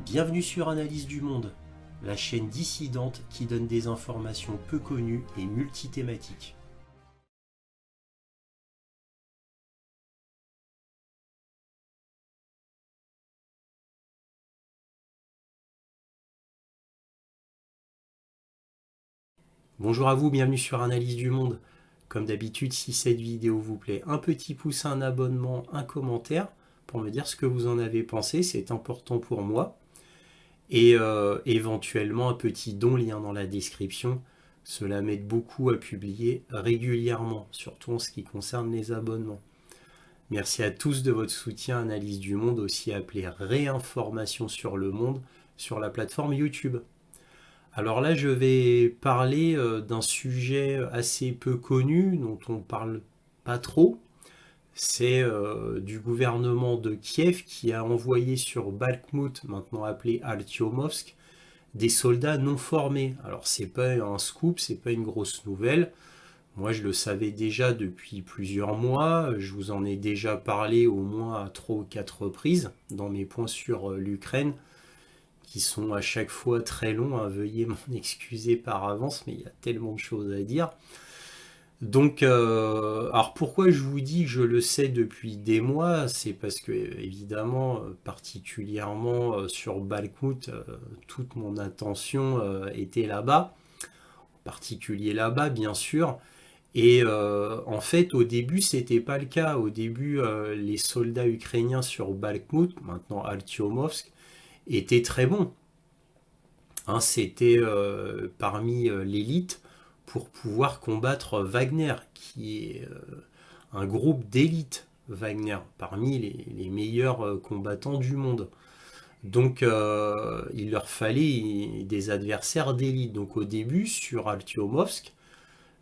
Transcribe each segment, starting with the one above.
Bienvenue sur Analyse du Monde, la chaîne dissidente qui donne des informations peu connues et multithématiques. Bonjour à vous, bienvenue sur Analyse du Monde. Comme d'habitude, si cette vidéo vous plaît, un petit pouce, un abonnement, un commentaire pour me dire ce que vous en avez pensé, c'est important pour moi. Et éventuellement un petit don, lien dans la description. Cela m'aide beaucoup à publier régulièrement, surtout en ce qui concerne les abonnements. Merci à tous de votre soutien. Analyse du Monde, aussi appelée Réinformation sur le Monde, sur la plateforme YouTube. Alors là, je vais parler d'un sujet assez peu connu, dont on parle pas trop. C'est du gouvernement de Kiev qui a envoyé sur Bakhmout, maintenant appelé Artyomovsk, des soldats non formés. Alors c'est pas un scoop, c'est pas une grosse nouvelle. Moi je le savais déjà depuis plusieurs mois, je vous en ai déjà parlé au moins à 3 ou 4 reprises dans mes points sur l'Ukraine, qui sont à chaque fois très longs, hein. Veuillez m'en excuser par avance, mais il y a tellement de choses à dire. Donc, alors pourquoi je vous dis que je le sais depuis des mois, c'est parce que évidemment, particulièrement sur Bakhmout, toute mon attention était là-bas, en particulier là-bas bien sûr. Et en fait, au début, c'était pas le cas. Au début, les soldats ukrainiens sur Bakhmout, maintenant Artyomovsk, étaient très bons. Hein, c'était parmi l'élite pour pouvoir combattre Wagner, qui est un groupe d'élite, Wagner, parmi les meilleurs combattants du monde. Donc il leur fallait des adversaires d'élite. Donc au début, sur Artyomovsk,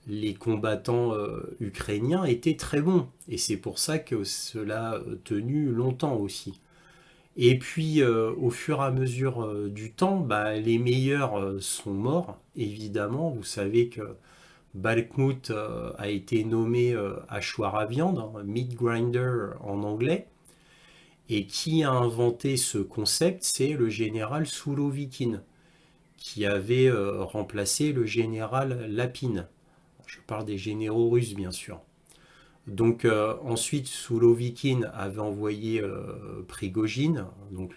les combattants ukrainiens étaient très bons. Et c'est pour ça que cela a tenu longtemps aussi. Et puis, au fur et à mesure du temps, bah, les meilleurs sont morts, évidemment. Vous savez que Bakhmut a été nommé hachoir à viande, hein, meat grinder en anglais. Et qui a inventé ce concept? C'est le général Sourovikine, qui avait remplacé le général Lapine. Je parle des généraux russes, bien sûr. Donc ensuite, Sourovikine avait envoyé Prigojine, donc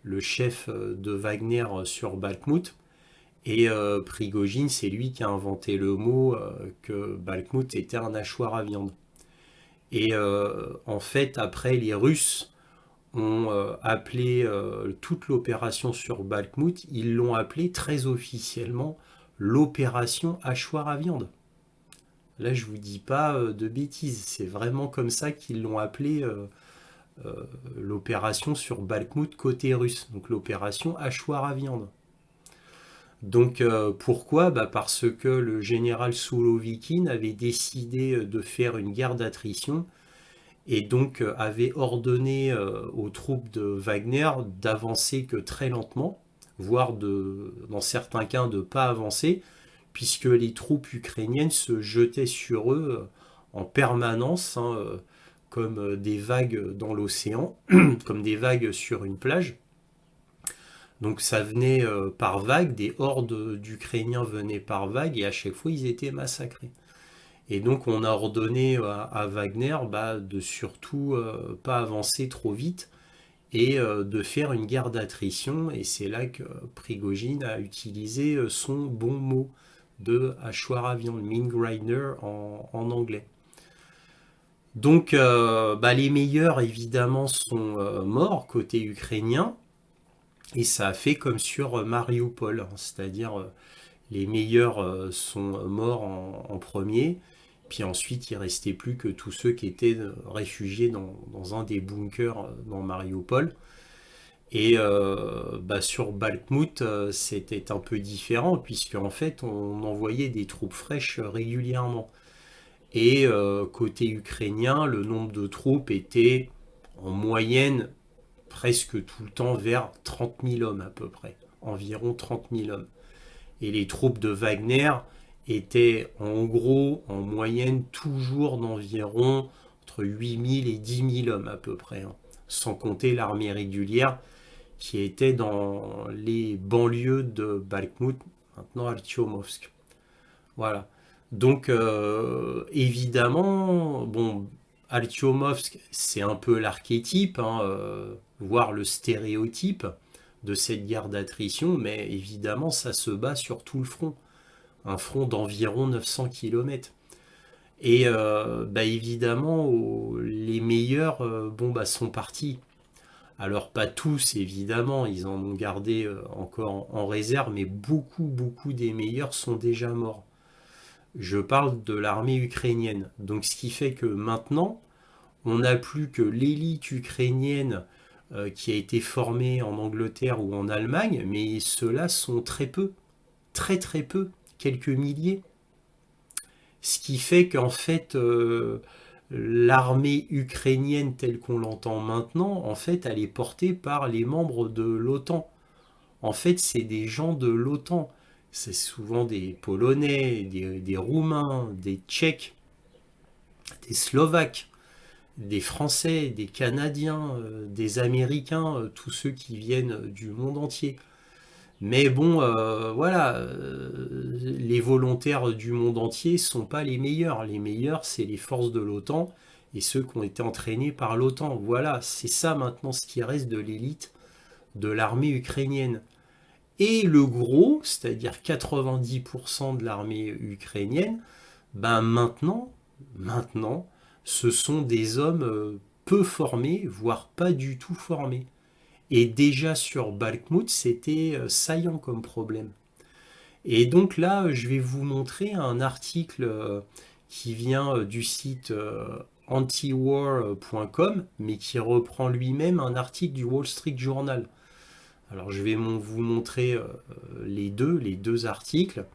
le chef de Wagner sur Bakhmut. Et Prigojine, c'est lui qui a inventé le mot que Bakhmut était un hachoir à viande. Et en fait, après, les Russes ont appelé toute l'opération sur Bakhmut, ils l'ont appelé très officiellement l'opération hachoir à viande. Là, je vous dis pas de bêtises, c'est vraiment comme ça qu'ils l'ont appelé l'opération sur Bakhmut côté russe, donc l'opération hachoir à viande. Donc pourquoi? Bah parce que le général Sourovikine avait décidé de faire une guerre d'attrition et donc avait ordonné aux troupes de Wagner d'avancer que très lentement, voire dans certains cas de ne pas avancer, puisque les troupes ukrainiennes se jetaient sur eux en permanence, hein, comme des vagues dans l'océan, comme des vagues sur une plage. Donc ça venait par vagues, des hordes d'Ukrainiens venaient par vagues, et à chaque fois ils étaient massacrés. Et donc on a ordonné à Wagner de surtout pas avancer trop vite et de faire une guerre d'attrition. Et c'est là que Prigojine a utilisé son bon mot de hachoir à viande, meat grinder en anglais. Donc les meilleurs évidemment sont morts côté ukrainien. Et ça a fait comme sur Mariupol, hein, c'est-à-dire les meilleurs sont morts en premier. Puis ensuite, il ne restait plus que tous ceux qui étaient réfugiés dans un des bunkers dans Mariupol. Et sur Bakhmut, c'était un peu différent, puisque en fait, on envoyait des troupes fraîches régulièrement. Et côté ukrainien, le nombre de troupes était en moyenne presque tout le temps vers 30 000 hommes à peu près, environ 30 000 hommes. Et les troupes de Wagner étaient en gros, en moyenne, toujours d'environ entre 8 000 et 10 000 hommes à peu près, hein, sans compter l'armée régulière qui était dans les banlieues de Bakhmout, maintenant Artyomovsk. Voilà. Donc, évidemment, bon, Artyomovsk, c'est un peu l'archétype, hein, voire le stéréotype de cette guerre d'attrition, mais évidemment, ça se bat sur tout le front, un front d'environ 900 km. Et bah, évidemment, les meilleurs bon, bah, sont partis. Alors pas tous, évidemment, ils en ont gardé encore en réserve, mais beaucoup des meilleurs sont déjà morts. Je parle de l'armée ukrainienne. Donc ce qui fait que maintenant, on n'a plus que l'élite ukrainienne qui a été formée en Angleterre ou en Allemagne, mais ceux-là sont très peu, très peu, quelques milliers. Ce qui fait qu'en fait, l'armée ukrainienne telle qu'on l'entend maintenant, en fait, elle est portée par les membres de l'OTAN. En fait, c'est des gens de l'OTAN. C'est souvent des Polonais, des Roumains, des Tchèques, des Slovaques, des Français, des Canadiens, des Américains, tous ceux qui viennent du monde entier. Mais bon, voilà, les volontaires du monde entier ne sont pas les meilleurs. Les meilleurs, c'est les forces de l'OTAN et ceux qui ont été entraînés par l'OTAN. Voilà, c'est ça maintenant ce qui reste de l'élite de l'armée ukrainienne. Et le gros, c'est-à-dire 90% de l'armée ukrainienne, ben maintenant, ce sont des hommes peu formés, voire pas du tout formés. Et déjà sur Bakhmut, c'était saillant comme problème. Et donc là, je vais vous montrer un article qui vient du site antiwar.com, mais qui reprend lui-même un article du Wall Street Journal. Alors je vais vous montrer les deux articles,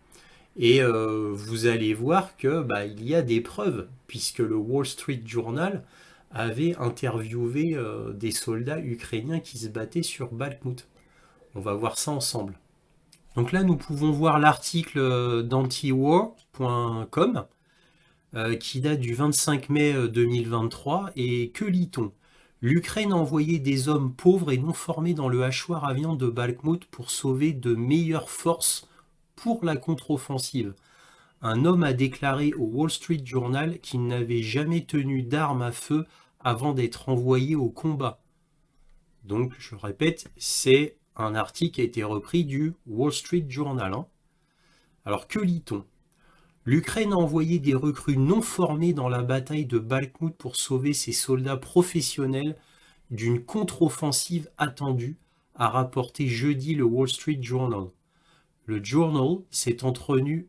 et vous allez voir que bah, il y a des preuves, puisque le Wall Street Journal avait interviewé des soldats ukrainiens qui se battaient sur Bakhmut. On va voir ça ensemble. Donc là, nous pouvons voir l'article d'antiwar.com qui date du 25 mai 2023. Et que lit-on? L'Ukraine a envoyé des hommes pauvres et non formés dans le hachoir à viande de Bakhmut pour sauver de meilleures forces pour la contre-offensive. Un homme a déclaré au Wall Street Journal qu'il n'avait jamais tenu d'armes à feu avant d'être envoyé au combat. Donc, je répète, c'est un article qui a été repris du Wall Street Journal. Alors, que lit-on? L'Ukraine a envoyé des recrues non formées dans la bataille de Bakhmut pour sauver ses soldats professionnels d'une contre-offensive attendue, a rapporté jeudi le Wall Street Journal. Le Journal s'est entretenu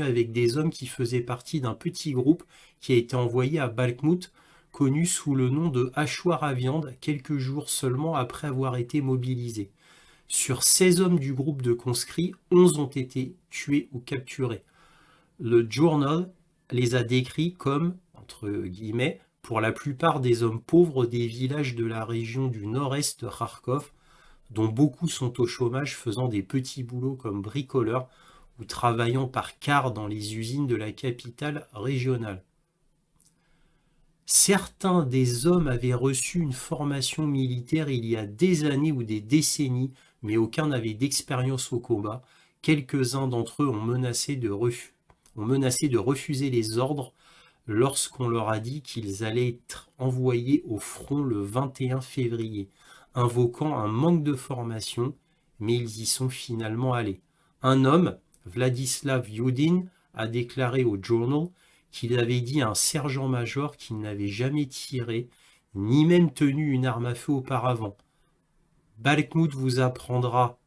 avec des hommes qui faisaient partie d'un petit groupe qui a été envoyé à Bakhmut, connu sous le nom de hachoir à viande, quelques jours seulement après avoir été mobilisés. Sur 16 hommes du groupe de conscrits, 11 ont été tués ou capturés. Le Journal les a décrits comme, entre guillemets, pour la plupart des hommes pauvres des villages de la région du nord-est de Kharkov, dont beaucoup sont au chômage faisant des petits boulots comme bricoleurs ou travaillant par quart dans les usines de la capitale régionale. Certains des hommes avaient reçu une formation militaire il y a des années ou des décennies, mais aucun n'avait d'expérience au combat. Quelques-uns d'entre eux ont menacé de refuser les ordres lorsqu'on leur a dit qu'ils allaient être envoyés au front le 21 février, invoquant un manque de formation, mais ils y sont finalement allés. Un homme, Vladislav Yudin, a déclaré au Journal qu'il avait dit à un sergent-major qu'il n'avait jamais tiré, ni même tenu une arme à feu auparavant. « Bakhmut vous apprendra »,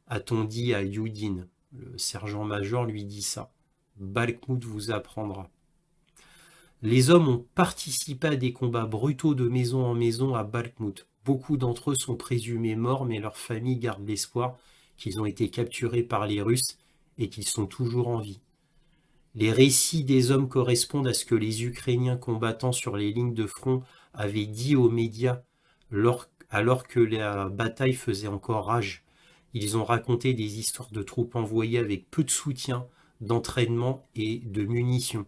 a-t-on dit à Yudin. Le sergent-major lui dit ça. « Bakhmut vous apprendra ». Les hommes ont participé à des combats brutaux de maison en maison à Bakhmut. Beaucoup d'entre eux sont présumés morts, mais leurs familles gardent l'espoir qu'ils ont été capturés par les Russes et qu'ils sont toujours en vie. Les récits des hommes correspondent à ce que les Ukrainiens combattant sur les lignes de front avaient dit aux médias alors que la bataille faisait encore rage. Ils ont raconté des histoires de troupes envoyées avec peu de soutien, d'entraînement et de munitions.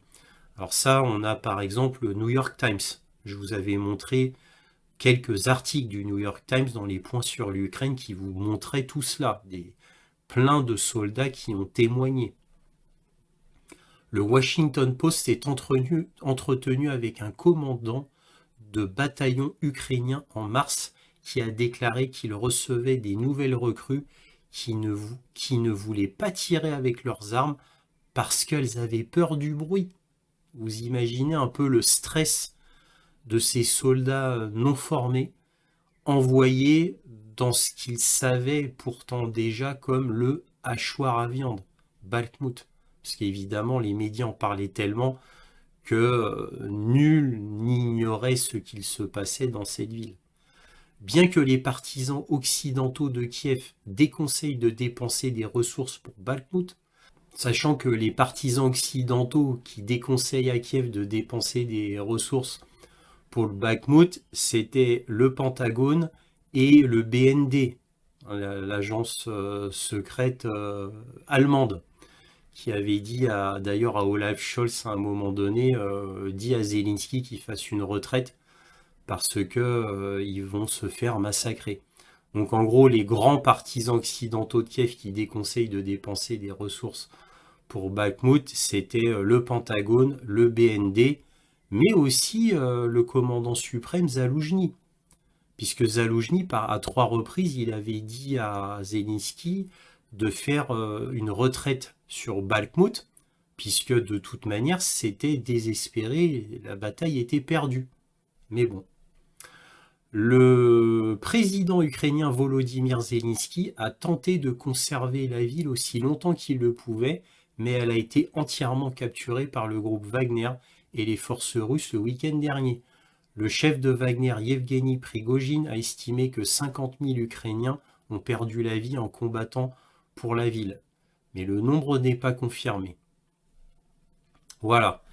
Alors ça, on a par exemple le New York Times. Je vous avais montré quelques articles du New York Times dans les points sur l'Ukraine qui vous montraient tout cela, plein de soldats qui ont témoigné. Le Washington Post s'est entretenu avec un commandant de bataillon ukrainien en mars qui a déclaré qu'il recevait des nouvelles recrues qui ne voulaient pas tirer avec leurs armes parce qu'elles avaient peur du bruit. Vous imaginez un peu le stress de ces soldats non formés envoyés dans ce qu'ils savaient pourtant déjà comme le hachoir à viande, Bakhmout. Parce qu'évidemment, les médias en parlaient tellement que nul n'ignorait ce qu'il se passait dans cette ville. Bien que les partisans occidentaux de Kiev déconseillent de dépenser des ressources pour Bakhmout, sachant que les partisans occidentaux qui déconseillent à Kiev de dépenser des ressources pour le Bakhmout, c'était le Pentagone et le BND, l'agence secrète allemande, qui avait dit d'ailleurs à Olaf Scholz à un moment donné, dit à Zelensky qu'il fasse une retraite parce que ils vont se faire massacrer. Donc en gros, les grands partisans occidentaux de Kiev qui déconseillent de dépenser des ressources pour Bakhmout, c'était le Pentagone, le BND, mais aussi le commandant suprême Zaloujny. Puisque Zaloujny, à 3 reprises, il avait dit à Zelensky de faire une retraite sur Bakhmout, puisque de toute manière, c'était désespéré, la bataille était perdue. Mais bon. Le président ukrainien Volodymyr Zelensky a tenté de conserver la ville aussi longtemps qu'il le pouvait, mais elle a été entièrement capturée par le groupe Wagner et les forces russes le week-end dernier. Le chef de Wagner, Yevgeny Prigojine, a estimé que 50 000 Ukrainiens ont perdu la vie en combattant pour la ville. Mais le nombre n'est pas confirmé. Voilà.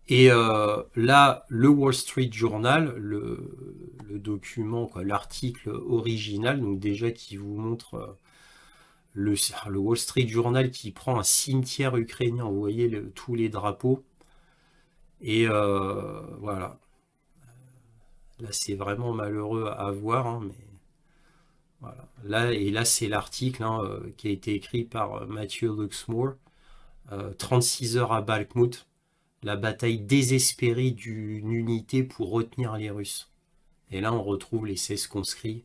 Et là, le Wall Street Journal, le document, l'article original, donc déjà qui vous montre le Wall Street Journal qui prend un cimetière ukrainien, vous voyez tous les drapeaux. Et voilà. Là, c'est vraiment malheureux à voir, hein, mais voilà. Là, c'est l'article qui a été écrit par Matthew Luxmoor, 36 heures à Bakhmout, la bataille désespérée d'une unité pour retenir les Russes. Et là, on retrouve les 16 conscrits.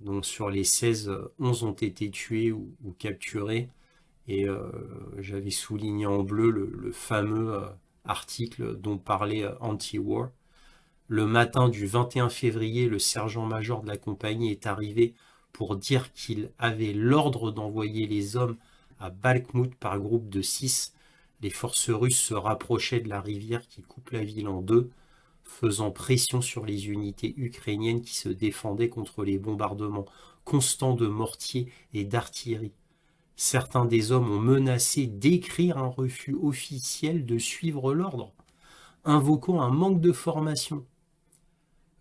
Donc sur les 16, 11 ont été tués ou capturés. Et j'avais souligné en bleu le fameux article dont parlait Anti-War. Le matin du 21 février, le sergent-major de la compagnie est arrivé pour dire qu'il avait l'ordre d'envoyer les hommes à Bakhmout par groupe de 6. Les forces russes se rapprochaient de la rivière qui coupe la ville en deux, faisant pression sur les unités ukrainiennes qui se défendaient contre les bombardements constants de mortiers et d'artillerie. Certains des hommes ont menacé d'écrire un refus officiel de suivre l'ordre, invoquant un manque de formation.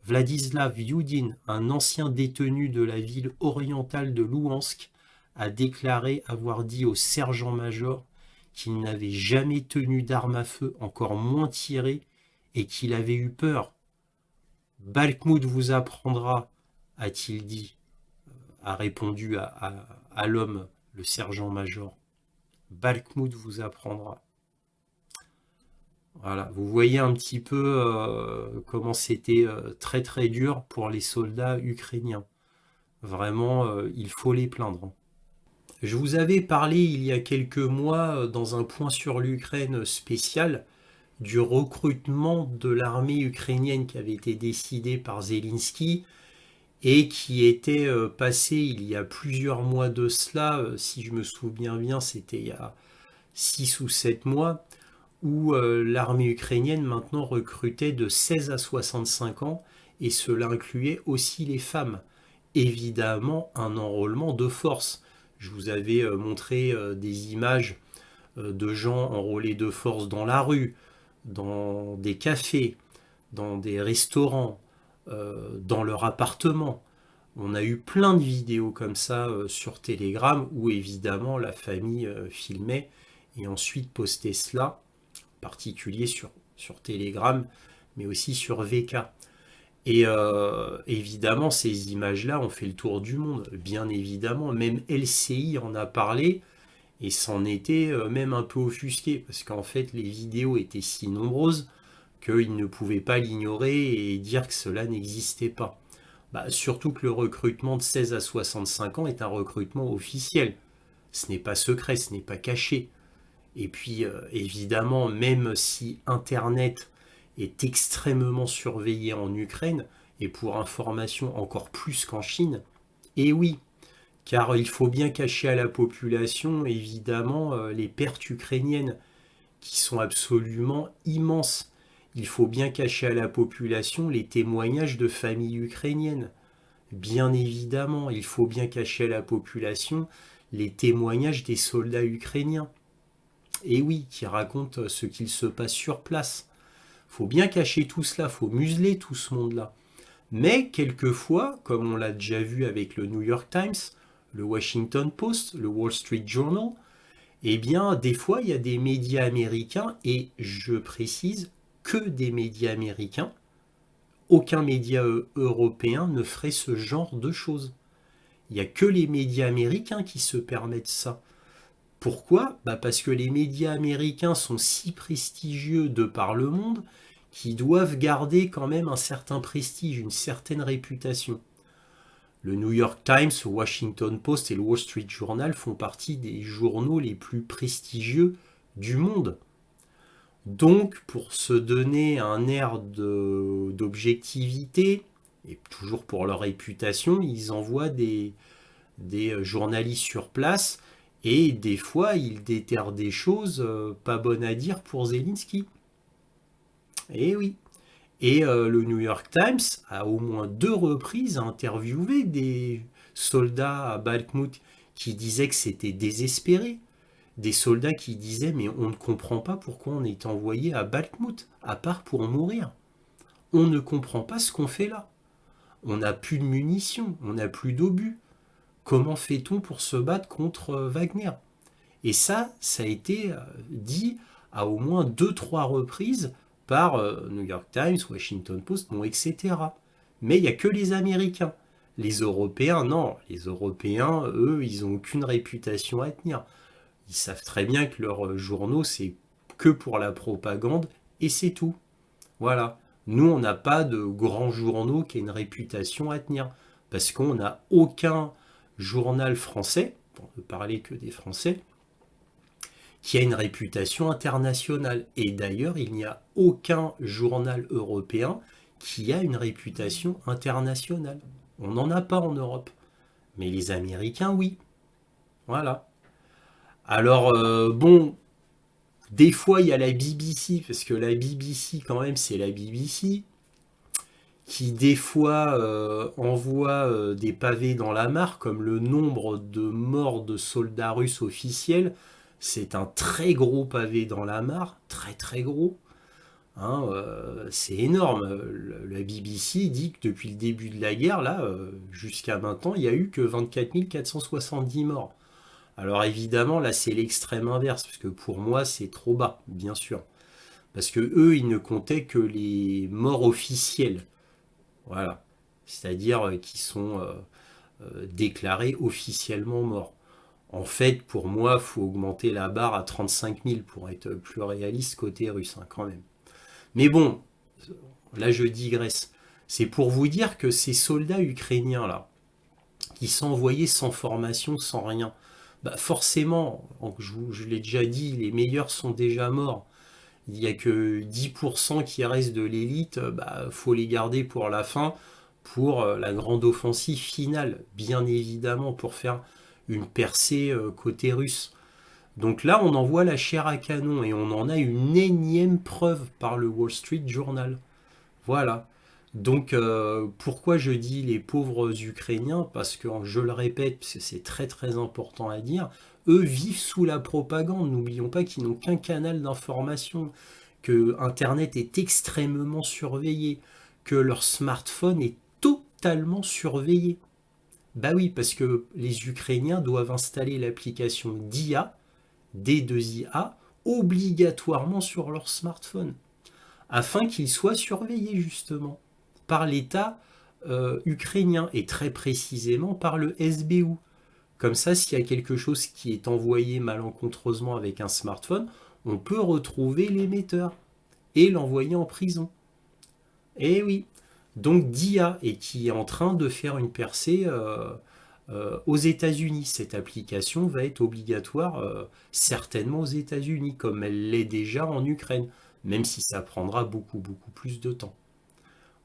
Vladislav Yudin, un ancien détenu de la ville orientale de Louhansk, a déclaré avoir dit au sergent-major qu'il n'avait jamais tenu d'arme à feu, encore moins tiré, et qu'il avait eu peur. « Bakhmout vous apprendra », a-t-il dit, a répondu à l'homme, le sergent-major. « Bakhmout vous apprendra ». Voilà, vous voyez un petit peu comment c'était très très dur pour les soldats ukrainiens. Vraiment, il faut les plaindre. Je vous avais parlé il y a quelques mois dans un point sur l'Ukraine spécial du recrutement de l'armée ukrainienne qui avait été décidé par Zelensky et qui était passé il y a plusieurs mois de cela, si je me souviens bien, c'était il y a 6 ou 7 mois, où l'armée ukrainienne maintenant recrutait de 16 à 65 ans et cela incluait aussi les femmes. Évidemment, un enrôlement de force. Je vous avais montré des images de gens enrôlés de force dans la rue, dans des cafés, dans des restaurants, dans leur appartement. On a eu plein de vidéos comme ça sur Telegram où évidemment la famille filmait et ensuite postait cela, en particulier sur Telegram, mais aussi sur VK. Et évidemment, ces images-là ont fait le tour du monde, bien évidemment. Même LCI en a parlé et s'en était même un peu offusqué, parce qu'en fait, les vidéos étaient si nombreuses qu'il ne pouvait pas l'ignorer et dire que cela n'existait pas. Bah, surtout que le recrutement de 16 à 65 ans est un recrutement officiel. Ce n'est pas secret, ce n'est pas caché. Et puis, évidemment, même si Internet est extrêmement surveillé en Ukraine, et pour information encore plus qu'en Chine, et oui, car il faut bien cacher à la population, évidemment, les pertes ukrainiennes, qui sont absolument immenses. Il faut bien cacher à la population les témoignages de familles ukrainiennes. Bien évidemment, il faut bien cacher à la population les témoignages des soldats ukrainiens. Et oui, qui racontent ce qu'il se passe sur place. Faut bien cacher tout cela, faut museler tout ce monde-là. Mais quelquefois, comme on l'a déjà vu avec le New York Times, le Washington Post, le Wall Street Journal, eh bien, des fois, il y a des médias américains, et je précise que des médias américains, aucun média européen ne ferait ce genre de choses. Il n'y a que les médias américains qui se permettent ça. Pourquoi? Parce que les médias américains sont si prestigieux de par le monde qu'ils doivent garder quand même un certain prestige, une certaine réputation. Le New York Times, le Washington Post et le Wall Street Journal font partie des journaux les plus prestigieux du monde. Donc, pour se donner un air d'objectivité, et toujours pour leur réputation, ils envoient des journalistes sur place et des fois, ils déterrent des choses pas bonnes à dire pour Zelensky. Et oui. Et le New York Times a au moins 2 reprises interviewé des soldats à Bakhmut qui disaient que c'était désespéré. Des soldats qui disaient mais on ne comprend pas pourquoi on est envoyé à Bakhmut, à part pour mourir. On ne comprend pas ce qu'on fait là. On n'a plus de munitions, on n'a plus d'obus. Comment fait-on pour se battre contre Wagner? Et ça a été dit à au moins 2, 3 reprises par New York Times, Washington Post, bon, etc. Mais il n'y a que les Américains. Les Européens, non. Les Européens, eux, ils n'ont aucune réputation à tenir. Ils savent très bien que leurs journaux, c'est que pour la propagande, et c'est tout. Voilà. Nous, on n'a pas de grands journaux qui aient une réputation à tenir. Parce qu'on n'a aucun journal français, pour ne parler que des Français, qui a une réputation internationale. Et d'ailleurs, il n'y a aucun journal européen qui a une réputation internationale. On n'en a pas en Europe. Mais les Américains, oui. Voilà. Alors, bon, des fois, il y a la BBC, parce que la BBC, quand même, c'est la BBC, qui des fois envoie des pavés dans la mare, comme le nombre de morts de soldats russes officiels. C'est un très gros pavé dans la mare, très très gros. Hein, c'est énorme. La BBC dit que depuis le début de la guerre, là, jusqu'à maintenant, il n'y a eu que 24 470 morts. Alors évidemment, là, c'est l'extrême inverse, parce que pour moi, c'est trop bas, bien sûr. Parce que eux, ils ne comptaient que les morts officiels. Voilà. C'est-à-dire qui sont déclarés officiellement morts. En fait, pour moi, il faut augmenter la barre à 35 000 pour être plus réaliste côté russe, hein, quand même. Mais bon, là je digresse. C'est pour vous dire que ces soldats ukrainiens-là, qui sont envoyés sans formation, sans rien, forcément, je l'ai déjà dit, les meilleurs sont déjà morts. Il n'y a que 10% qui restent de l'élite, faut les garder pour la fin, pour la grande offensive finale, bien évidemment, pour faire une percée côté russe. Donc là, on envoie la chair à canon et on en a une énième preuve par le Wall Street Journal. Voilà. Donc pourquoi je dis les pauvres Ukrainiens? Parce que je le répète, parce que c'est très très important à dire, eux vivent sous la propagande. N'oublions pas qu'ils n'ont qu'un canal d'information, que Internet est extrêmement surveillé, que leur smartphone est totalement surveillé. Bah oui, parce que les Ukrainiens doivent installer l'application d'IA, D2IA, obligatoirement sur leur smartphone, afin qu'ils soient surveillés justement. par l'État ukrainien, et très précisément par le SBU. Comme ça, s'il y a quelque chose qui est envoyé malencontreusement avec un smartphone, on peut retrouver l'émetteur et l'envoyer en prison. Eh oui. Donc DIA, et qui est en train de faire une percée aux États-Unis. Cette application va être obligatoire certainement aux États-Unis, comme elle l'est déjà en Ukraine, même si ça prendra beaucoup plus de temps.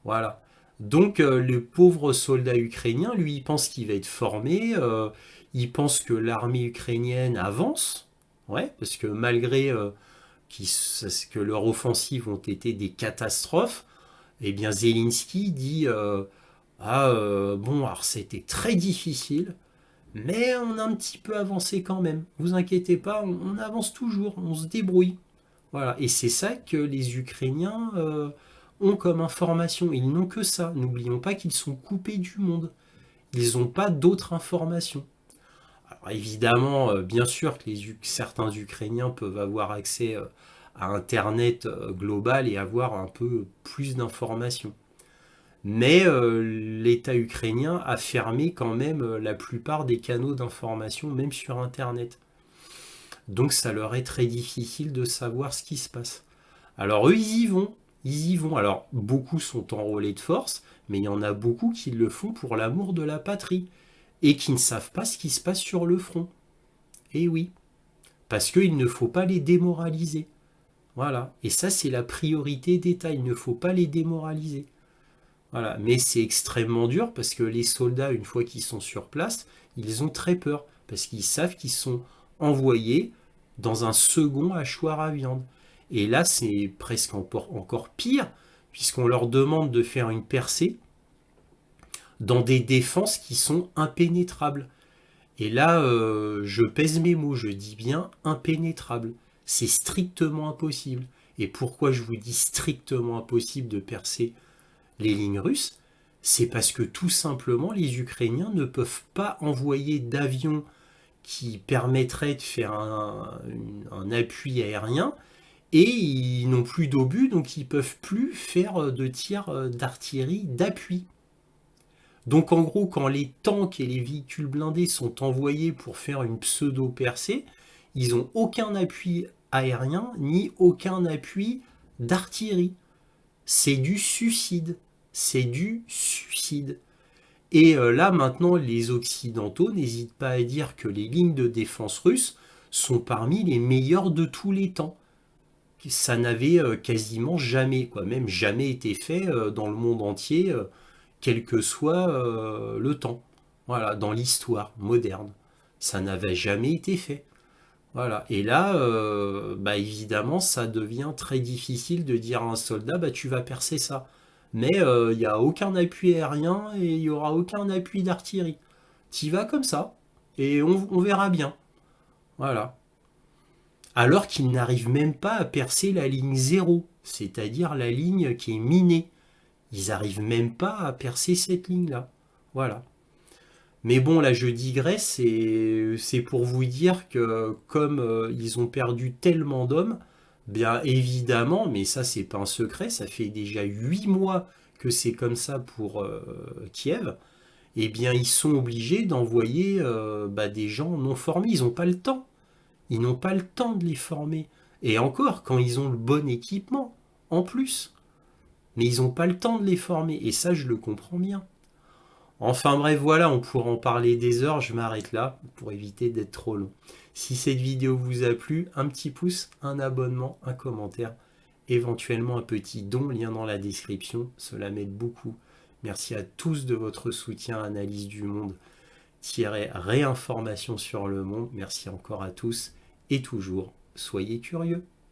Voilà. Donc le pauvre soldat ukrainien, lui, il pense qu'il va être formé, il pense que l'armée ukrainienne avance, ouais, parce que malgré que leurs offensives ont été des catastrophes, eh bien Zelensky dit bon, alors c'était très difficile, mais on a un petit peu avancé quand même. Vous inquiétez pas, on avance toujours, on se débrouille. Voilà, et c'est ça que les Ukrainiens ont comme information. Ils n'ont que ça. N'oublions pas qu'ils sont coupés du monde. Ils n'ont pas d'autres informations. Alors évidemment, bien sûr que certains Ukrainiens peuvent avoir accès à Internet global et avoir un peu plus d'informations. Mais l'État ukrainien a fermé quand même la plupart des canaux d'information, même sur Internet. Donc ça leur est très difficile de savoir ce qui se passe. Alors eux, ils y vont. Ils y vont. Alors beaucoup sont enrôlés de force, mais il y en a beaucoup qui le font pour l'amour de la patrie et qui ne savent pas ce qui se passe sur le front. Et oui, parce qu'il ne faut pas les démoraliser. Voilà. Et ça, c'est la priorité d'État. Il ne faut pas les démoraliser. Voilà. Mais c'est extrêmement dur parce que les soldats, une fois qu'ils sont sur place, ils ont très peur parce qu'ils savent qu'ils sont envoyés dans un second hachoir à viande. Et là, c'est presque encore pire puisqu'on leur demande de faire une percée dans des défenses qui sont impénétrables. Et là, je pèse mes mots, je dis bien impénétrable. C'est strictement impossible. Et pourquoi je vous dis strictement impossible de percer les lignes russes? C'est parce que tout simplement, les Ukrainiens ne peuvent pas envoyer d'avions qui permettraient de faire un appui aérien, et ils n'ont plus d'obus, donc ils ne peuvent plus faire de tir d'artillerie d'appui. Donc en gros, quand les tanks et les véhicules blindés sont envoyés pour faire une pseudo-percée, ils n'ont aucun appui aérien ni aucun appui d'artillerie. C'est du suicide. C'est du suicide. Et là maintenant, les Occidentaux n'hésitent pas à dire que les lignes de défense russes sont parmi les meilleures de tous les temps. Ça n'avait quasiment jamais, même jamais été fait dans le monde entier, quel que soit le temps. Voilà, dans l'histoire moderne. Ça n'avait jamais été fait. Voilà. Et là, évidemment, ça devient très difficile de dire à un soldat, tu vas percer ça. Mais il n'y a aucun appui aérien et il n'y aura aucun appui d'artillerie. T'y vas comme ça et on verra bien. Voilà. Alors qu'ils n'arrivent même pas à percer la ligne 0, c'est-à-dire la ligne qui est minée. Ils n'arrivent même pas à percer cette ligne-là. Voilà. Mais bon, là, je digresse, c'est pour vous dire que comme ils ont perdu tellement d'hommes, bien évidemment, mais ça, c'est pas un secret, ça fait déjà 8 mois que c'est comme ça pour Kiev, eh bien, ils sont obligés d'envoyer des gens non formés. Ils n'ont pas le temps. Ils n'ont pas le temps de les former. Et encore, quand ils ont le bon équipement, en plus. Mais ils n'ont pas le temps de les former. Et ça, je le comprends bien. Enfin bref, voilà, on pourra en parler des heures. Je m'arrête là pour éviter d'être trop long. Si cette vidéo vous a plu, un petit pouce, un abonnement, un commentaire, éventuellement un petit don, lien dans la description. Cela m'aide beaucoup. Merci à tous de votre soutien, analyse du monde, réinformation sur le monde. Merci encore à tous et toujours, soyez curieux.